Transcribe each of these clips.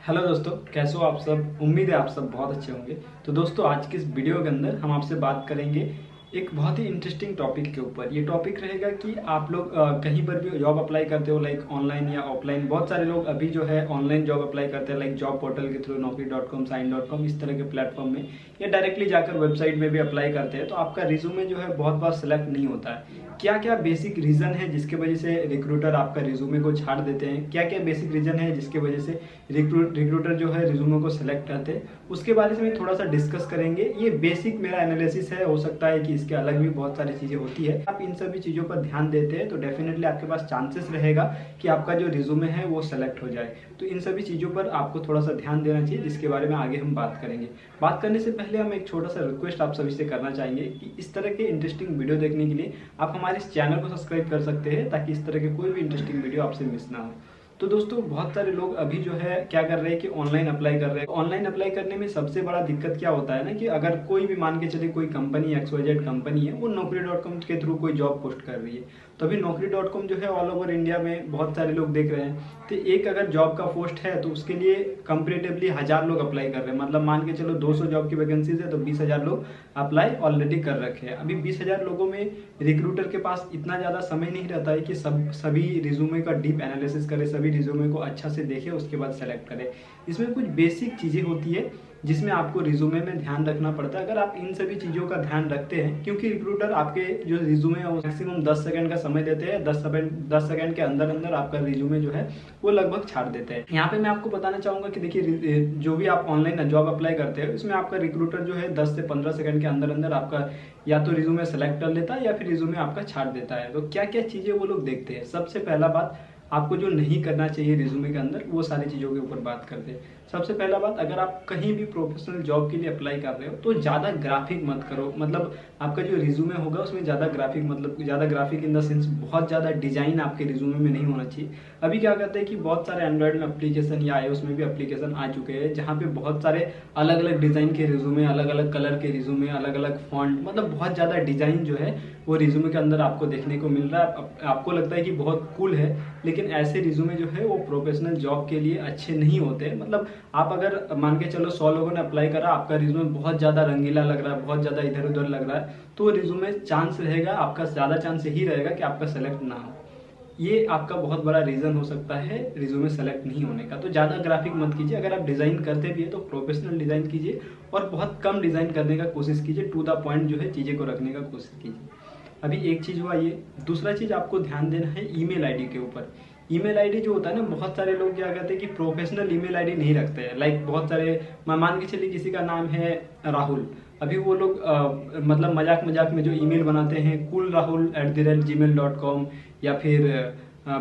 Hello दोस्तों, कैसे हो आप सब। उम्मीद है आप सब बहुत अच्छे होंगे। तो दोस्तों, आज की इस वीडियो के अंदर हम आपसे बात करेंगे एक बहुत ही इंटरेस्टिंग टॉपिक के ऊपर। ये टॉपिक रहेगा कि आप लोग कहीं पर भी जॉब अप्लाई करते हो, लाइक ऑनलाइन या ऑफलाइन। बहुत सारे लोग अभी जो है ऑनलाइन जॉब अप्लाई करते हैं, लाइक जॉब पोर्टल के थ्रू, naukri.com, साइन.com, इस तरह के प्लेटफॉर्म में, या डायरेक्टली जाकर वेबसाइट में भी अप्लाई करते हैं। तो आपका रिज्यूमे जो है बहुत बार सेलेक्ट नहीं होता है। क्या क्या बेसिक रीज़न है जिसके वजह से रिक्रूटर आपका रिज्यूमे को छाड़ देते हैं, क्या क्या बेसिक रीज़न है जिसके वजह से रिक्रूटर जो है रिज्यूमे को सिलेक्ट करते हैं, उसके बारे में थोड़ा सा डिस्कस करेंगे। ये बेसिक मेरा एनालिसिस है, हो सकता है कि इसके अलग भी बहुत सारी चीज़ें होती है। आप इन सभी चीज़ों पर ध्यान देते हैं तो डेफिनेटली आपके पास चांसेस रहेगा कि आपका जो रिज्यूमे है वो सेलेक्ट हो जाए। तो इन सभी चीज़ों पर आपको थोड़ा सा ध्यान देना चाहिए, जिसके बारे में आगे हम बात करेंगे। बात करने से पहले हम एक छोटा सा रिक्वेस्ट आप सभी से करना चाहेंगे कि इस तरह के इंटरेस्टिंग वीडियो देखने के लिए आप हमारे इस चैनल को सब्सक्राइब कर सकते हैं, ताकि इस तरह के कोई भी इंटरेस्टिंग वीडियो आपसे मिस ना हो। तो दोस्तों, बहुत सारे लोग अभी जो है क्या कर रहे हैं कि ऑनलाइन अप्लाई कर रहे हैं। ऑनलाइन अप्लाई करने में सबसे बड़ा दिक्कत क्या होता है ना, कि अगर कोई भी मान के चले कोई कंपनी XYZ कंपनी है, वो naukri.com के थ्रू कोई जॉब पोस्ट कर रही है, तो अभी naukri.com जो है ऑल ओवर इंडिया में बहुत सारे लोग देख रहे हैं। तो एक अगर जॉब का पोस्ट है तो उसके लिए कंपेरेटिवली 1000 लोग अप्लाई कर रहे हैं। मतलब मान के चलो 200 जॉब की वैकेंसीज है तो 20,000 लोग अप्लाई ऑलरेडी कर रखे हैं। अभी 20,000 लोगों में रिक्रूटर के पास इतना ज़्यादा समय नहीं रहता है कि सभी रिज्यूमे का डीप एनालिसिस करे, सभी रिज्यूमे को अच्छा से देखे, उसके बाद सेलेक्ट करे। इसमें कुछ बेसिक चीज़ें होती है जिसमें आपको रिज्यूमे में ध्यान रखना पड़ता है। अगर आप इन सभी चीज़ों का ध्यान रखते हैं, क्योंकि रिक्रूटर आपके जो रिज्यूमे है वो मैक्सिमम 10 सेकंड का समय देते हैं, 10 सेकंड के अंदर अंदर आपका रिज्यूमे जो है वो लगभग छाड़ देते हैं। यहाँ पे मैं आपको बताना चाहूँगा कि देखिए, जो भी आप ऑनलाइन जॉब अप्लाई करते हैं इसमें आपका रिक्रूटर जो है 10 से 15 सेकंड के अंदर अंदर आपका या तो रिज्यूमे सेलेक्ट कर लेता है या फिर रिज्यूमे आपका छाड़ देता है। तो क्या क्या चीज़ें वो लोग देखते हैं, सबसे पहला बात आपको जो नहीं करना चाहिए रिज्यूमे के अंदर, वो सारी चीज़ों के ऊपर बात करते हैं। सबसे पहला बात, अगर आप कहीं भी प्रोफेशनल जॉब के लिए अप्लाई कर रहे हो तो ज़्यादा ग्राफिक मत करो। मतलब आपका जो रिज्यूमे होगा उसमें ज़्यादा ग्राफिक, मतलब ज़्यादा ग्राफिक इन द सेंस बहुत ज़्यादा डिजाइन आपके रिज्यूमे में नहीं होना चाहिए। अभी क्या करते हैं कि बहुत सारे एंड्रॉयड में एप्लीकेशन या iOS में भी एप्लीकेशन आ चुके हैं, जहाँ पे बहुत सारे अलग अलग डिज़ाइन के रिज्यूमे, अलग अलग कलर के रिज्यूमे, अलग अलग फॉन्ट, मतलब बहुत ज़्यादा डिज़ाइन जो है वो रिज्यूमे के अंदर आपको देखने को मिल रहा है। आपको लगता है कि बहुत कूल है, लेकिन ऐसे रिज्यूमे जो है वो प्रोफेशनल जॉब के लिए अच्छे नहीं होते। मतलब आप अगर मान के चलो 100 लोगों ने अप्लाई करा, आपका रिज्यूमे बहुत ज़्यादा रंगीला लग रहा है, बहुत ज़्यादा इधर उधर लग रहा है, तो रिज्यूमे चांस रहेगा, आपका ज़्यादा चांस यही रहेगा कि आपका सेलेक्ट ना हो। ये आपका बहुत बड़ा रीज़न हो सकता है रिज्यूमे सेलेक्ट नहीं होने का। तो ज़्यादा ग्राफिक मत कीजिए। अगर आप डिज़ाइन करते भी है तो प्रोफेशनल डिज़ाइन कीजिए और बहुत कम डिज़ाइन करने का कोशिश कीजिए, टू द पॉइंट जो है चीज़ें को रखने का कोशिश कीजिए। अभी एक चीज़ हुआ ये। दूसरा चीज़ आपको ध्यान देना है ईमेल आईडी के ऊपर। ईमेल आईडी जो होता है ना, बहुत सारे लोग क्या कहते हैं कि प्रोफेशनल ईमेल आईडी नहीं रखते हैं। लाइक बहुत सारे, मान के चलिए किसी का नाम है राहुल, अभी वो लोग मतलब मजाक मजाक में जो ईमेल बनाते हैं, coolrahul@gmail.com या फिर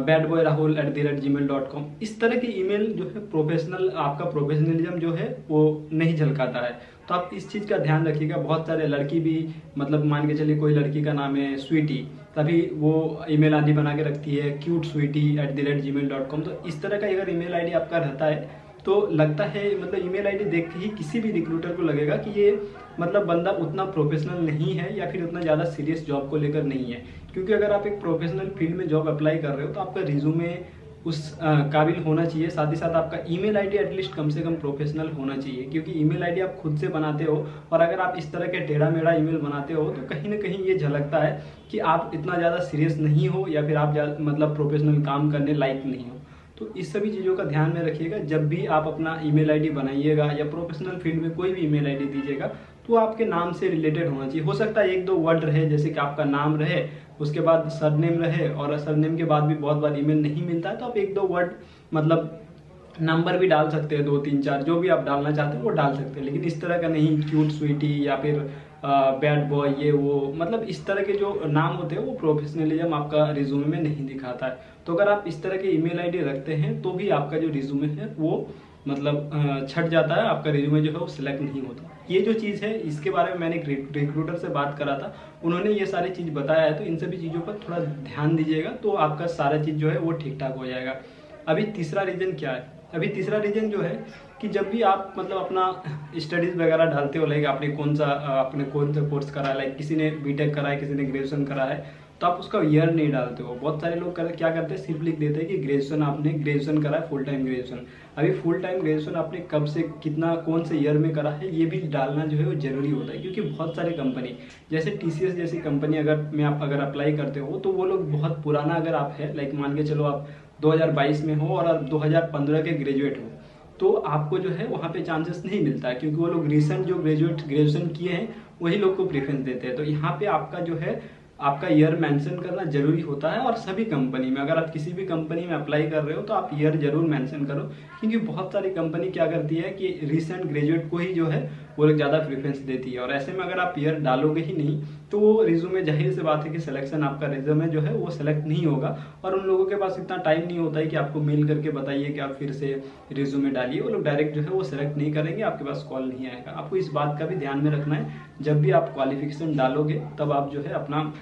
badboyRahul@gmail.com, इस तरह के ईमेल जो है प्रोफेशनल, आपका प्रोफेशनलिज्म जो है वो नहीं झलकाता है। तो आप इस चीज़ का ध्यान रखिएगा। बहुत सारे लड़की भी, मतलब मान के चलिए कोई लड़की का नाम है स्वीटी, तभी वो ईमेल आईडी बना के रखती है cutesweety@gmail.com। तो इस तरह का अगर ईमेल आईडी आपका रहता है तो लगता है, मतलब ईमेल आईडी देख के ही किसी भी रिक्रूटर को लगेगा कि ये मतलब बंदा उतना प्रोफेशनल नहीं है या फिर उतना ज़्यादा सीरियस जॉब को लेकर नहीं है। क्योंकि अगर आप एक प्रोफेशनल फील्ड में जॉब अप्लाई कर रहे हो तो आपका रिज्यूमे उस काबिल होना चाहिए, साथ ही साथ आपका ईमेल आईडी एटलीस्ट कम से कम प्रोफेशनल होना चाहिए। क्योंकि ईमेल आईडी आप खुद से बनाते हो, और अगर आप इस तरह के टेढ़ा मेढ़ा ईमेल बनाते हो तो कहीं ना कहीं ये झलकता है कि आप इतना ज़्यादा सीरियस नहीं हो, या फिर आप मतलब प्रोफेशनल काम करने लायक नहीं हो। तो इस सभी चीज़ों का ध्यान में रखिएगा जब भी आप अपना ईमेल आईडी बनाइएगा, या प्रोफेशनल फील्ड में कोई भी ईमेल आईडी दीजिएगा तो आपके नाम से रिलेटेड होना चाहिए। हो सकता है एक दो वर्ड रहे, जैसे कि आपका नाम रहे, उसके बाद सरनेम रहे, और सरनेम के बाद भी बहुत बार ईमेल नहीं मिलता है तो आप एक दो वर्ड, मतलब नंबर भी डाल सकते हैं, 2 3 4 जो भी आप डालना चाहते हैं वो डाल सकते हैं। लेकिन इस तरह का नहीं, क्यूट स्वीटी या फिर बैड बॉय, ये वो, मतलब इस तरह के जो नाम होते हैं वो प्रोफेशनलिज्म आपका रिज्यूमे में नहीं दिखाता है। तो अगर आप इस तरह के ईमेल आईडी रखते हैं तो भी आपका जो रिज्यूमे है वो मतलब छट जाता है, आपका रिज्यूमे जो है वो सिलेक्ट नहीं होता। ये जो चीज़ है इसके बारे में मैंने एक रिक्रूटर से बात करा था, उन्होंने ये सारी चीज़ बताया है। तो इन सभी चीज़ों पर थोड़ा ध्यान दीजिएगा तो आपका सारा चीज़ जो है वो ठीक ठाक हो जाएगा। अभी तीसरा रीज़न क्या है? अभी तीसरा रीज़न जो है कि जब भी आप मतलब अपना स्टडीज़ वगैरह डालते हो, लाइक आपने कौन सा कोर्स करा है, लाइक किसी ने बीटेक करा है, किसी ने ग्रेजुएशन करा है, तो आप उसका ईयर नहीं डालते हो। बहुत सारे लोग क्या करते हैं, सिर्फ लिख देते हैं कि ग्रेजुएशन, आपने ग्रेजुएशन करा है, फुल टाइम ग्रेजुएशन। अभी फुल टाइम ग्रेजुएशन आपने कब से कितना कौन से ईयर में करा है ये भी डालना जो है वो जरूरी होता है, क्योंकि बहुत सारे कंपनी जैसे TCS जैसी कंपनी अगर अप्लाई करते हो तो वो लोग बहुत पुराना, अगर आप है लाइक मान के चलो आप 2022 में हो और आप 2015 के ग्रेजुएट हो, तो आपको जो है वहाँ पे चांसेस नहीं मिलता है, क्योंकि वो लोग रिसेंट जो ग्रेजुएशन किए हैं वही लोग को प्रेफरेंस देते हैं। तो यहाँ पे आपका जो है आपका ईयर मेंशन करना जरूरी होता है। और सभी कंपनी में, अगर आप किसी भी कंपनी में अप्लाई कर रहे हो तो आप ईयर जरूर मेंशन करो, क्योंकि बहुत सारी कंपनी क्या करती है कि रिसेंट ग्रेजुएट को ही जो है वो लोग ज़्यादा प्रेफरेंस देती है। और ऐसे में अगर आप ईयर डालोगे ही नहीं तो वो रिज्यूमे, जाहिर सी बात है कि सिलेक्शन, आपका रिज्यूमे जो है वो सिलेक्ट नहीं होगा। और उन लोगों के पास इतना टाइम नहीं होता है कि आपको मेल करके बताइए कि आप फिर से रिज्यूमे डालिए। वो लोग डायरेक्ट जो है वो सिलेक्ट नहीं करेंगे, आपके पास कॉल नहीं आएगा। आपको इस बात का भी ध्यान में रखना है, जब भी आप क्वालिफिकेशन डालोगे तब आप जो है अपना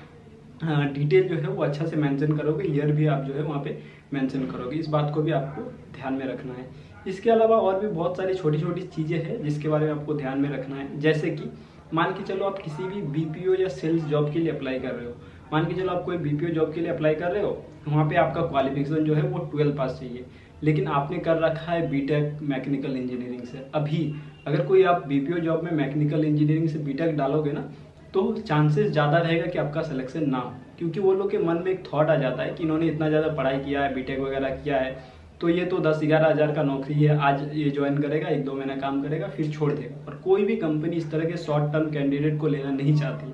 डिटेल जो है वो अच्छा से मेंशन करोगे, ईयर भी आप जो है वहाँ पे मेंशन करोगे। इस बात को भी आपको ध्यान में रखना है। इसके अलावा और भी बहुत सारी छोटी छोटी चीज़ें हैं जिसके बारे में आपको ध्यान में रखना है। जैसे कि मान के चलो आप किसी भी BPO या सेल्स जॉब के लिए अप्लाई कर रहे हो, मान के चलो आप कोई BPO जॉब के लिए अप्लाई कर रहे हो, वहाँ पे आपका क्वालिफिकेशन जो है वो 12 पास चाहिए, लेकिन आपने कर रखा है BTech मैकेनिकल इंजीनियरिंग से। अभी अगर कोई आप BPO जॉब में मैकेनिकल इंजीनियरिंग से BTech डालोगे ना, तो चांसेस ज़्यादा रहेगा कि आपका सिलेक्शन ना हो, क्योंकि वो लोग के मन में एक थॉट आ जाता है कि इन्होंने इतना ज़्यादा पढ़ाई किया है, BTech वगैरह किया है, तो ये तो 10-11 हज़ार का नौकरी है, आज ये ज्वाइन करेगा, 1-2 महीना काम करेगा फिर छोड़ देगा। और कोई भी कंपनी इस तरह के शॉर्ट टर्म कैंडिडेट को लेना नहीं चाहती।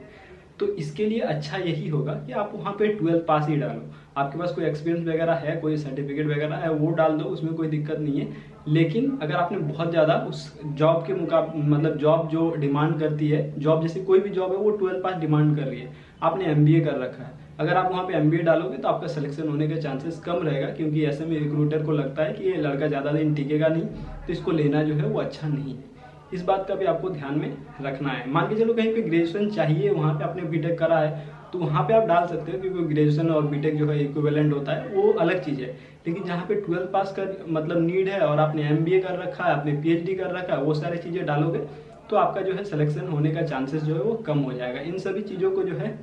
तो इसके लिए अच्छा यही होगा कि आप वहाँ पे 12 पास ही डालो। आपके पास कोई एक्सपीरियंस वगैरह है, कोई सर्टिफिकेट वगैरह है, वो डाल दो, उसमें कोई दिक्कत नहीं है। लेकिन अगर आपने बहुत ज़्यादा उस जॉब के मतलब जॉब जो डिमांड करती है, जॉब जैसे कोई भी जॉब है वो 12 पास डिमांड कर रही है, आपने MBA कर रखा है, अगर आप वहाँ पे MBA डालोगे तो आपका सिलेक्शन होने के चांसेस कम रहेगा, क्योंकि ऐसे में रिक्रूटर को लगता है कि ये लड़का ज़्यादा दिन टिकेगा नहीं, तो इसको लेना जो है वो अच्छा नहीं है। इस बात का भी आपको ध्यान में रखना है। मान के चलो कहीं पे ग्रेजुएशन चाहिए, वहाँ पे आपने BTech करा है, तो वहाँ पे आप डाल सकते हो, क्योंकि ग्रेजुएशन और BTech जो है इक्विवेलेंट होता है, वो अलग चीज़ है। लेकिन जहाँ पे 12 पास का मतलब नीड है और आपने MBA कर रखा है, आपने PhD कर रखा है, वो सारी चीज़ें डालोगे तो आपका जो है सिलेक्शन होने का चांसेस जो है वो कम हो जाएगा। इन सभी चीज़ों को जो है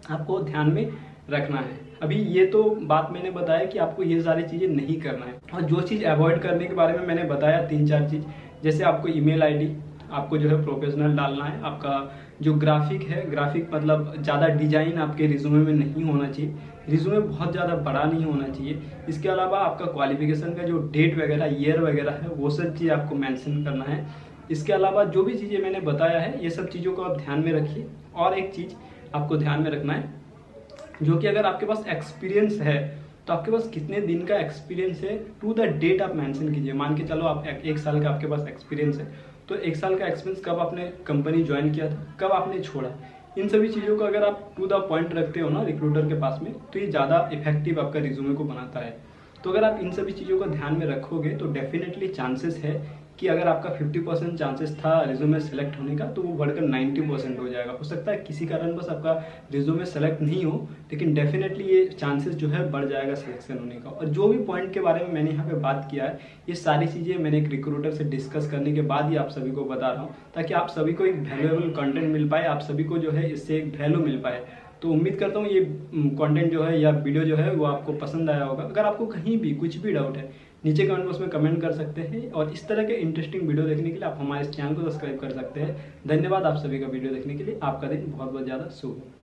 आपको ध्यान में रखना है। अभी ये तो बात मैंने बताया कि आपको ये सारी चीज़ें नहीं करना है। और जो चीज़ अवॉइड करने के बारे में मैंने बताया 3-4 चीज़, जैसे आपको ईमेल ID आपको जो है प्रोफेशनल डालना है, आपका जो ग्राफिक है, ग्राफिक मतलब ज़्यादा डिजाइन आपके रिज्यूमे में नहीं होना चाहिए, रिज्यूमे बहुत ज़्यादा बड़ा नहीं होना चाहिए। इसके अलावा आपका क्वालिफिकेशन का जो डेट वगैरह, ईयर वगैरह है, वो सब चीज़ आपको मेंशन करना है। इसके अलावा जो भी चीज़ें मैंने बताया है, ये सब चीज़ों को आप ध्यान में रखिए। और एक चीज़ आपको ध्यान में रखना है, जो कि अगर आपके पास एक्सपीरियंस है तो आपके पास कितने दिन का एक्सपीरियंस है, टू द डेट आप मेंशन कीजिए। मान के चलो आप 1 साल का आपके पास एक्सपीरियंस है, तो 1 साल का एक्सपीरियंस कब आपने कंपनी ज्वाइन किया था, कब आपने छोड़ा। इन सभी चीज़ों को अगर आप टू द पॉइंट रखते हो ना रिक्रूटर के पास में, तो ये ज़्यादा इफेक्टिव आपका रिज्यूमे को बनाता है। तो अगर आप इन सभी चीज़ों को ध्यान में रखोगे तो डेफिनेटली चांसेस है कि अगर आपका 50% चांसेस था रिज्यूमे सेलेक्ट होने का, तो वो बढ़कर 90% हो जाएगा। हो सकता है किसी कारणवश आपका रिज्यूमे सेलेक्ट नहीं हो, लेकिन डेफिनेटली ये चांसेस जो है बढ़ जाएगा सिलेक्शन होने का। और जो भी पॉइंट के बारे में मैंने यहाँ पे बात किया है, ये सारी चीज़ें मैंने एक रिक्रूटर से डिस्कस करने के बाद ही आप सभी को बता रहा हूँ, ताकि आप सभी को एक वैल्यूएबल कंटेंट मिल पाए, आप सभी को जो है इससे एक वैल्यू मिल पाए। तो उम्मीद करता हूँ ये कंटेंट जो है या वीडियो जो है वो आपको पसंद आया होगा। अगर आपको कहीं भी कुछ भी डाउट है, नीचे कमेंट बॉक्स में कमेंट कर सकते हैं। और इस तरह के इंटरेस्टिंग वीडियो देखने के लिए आप हमारे इस चैनल को सब्सक्राइब कर सकते हैं। धन्यवाद आप सभी का वीडियो देखने के लिए। आपका दिन बहुत बहुत ज़्यादा शुभ हो।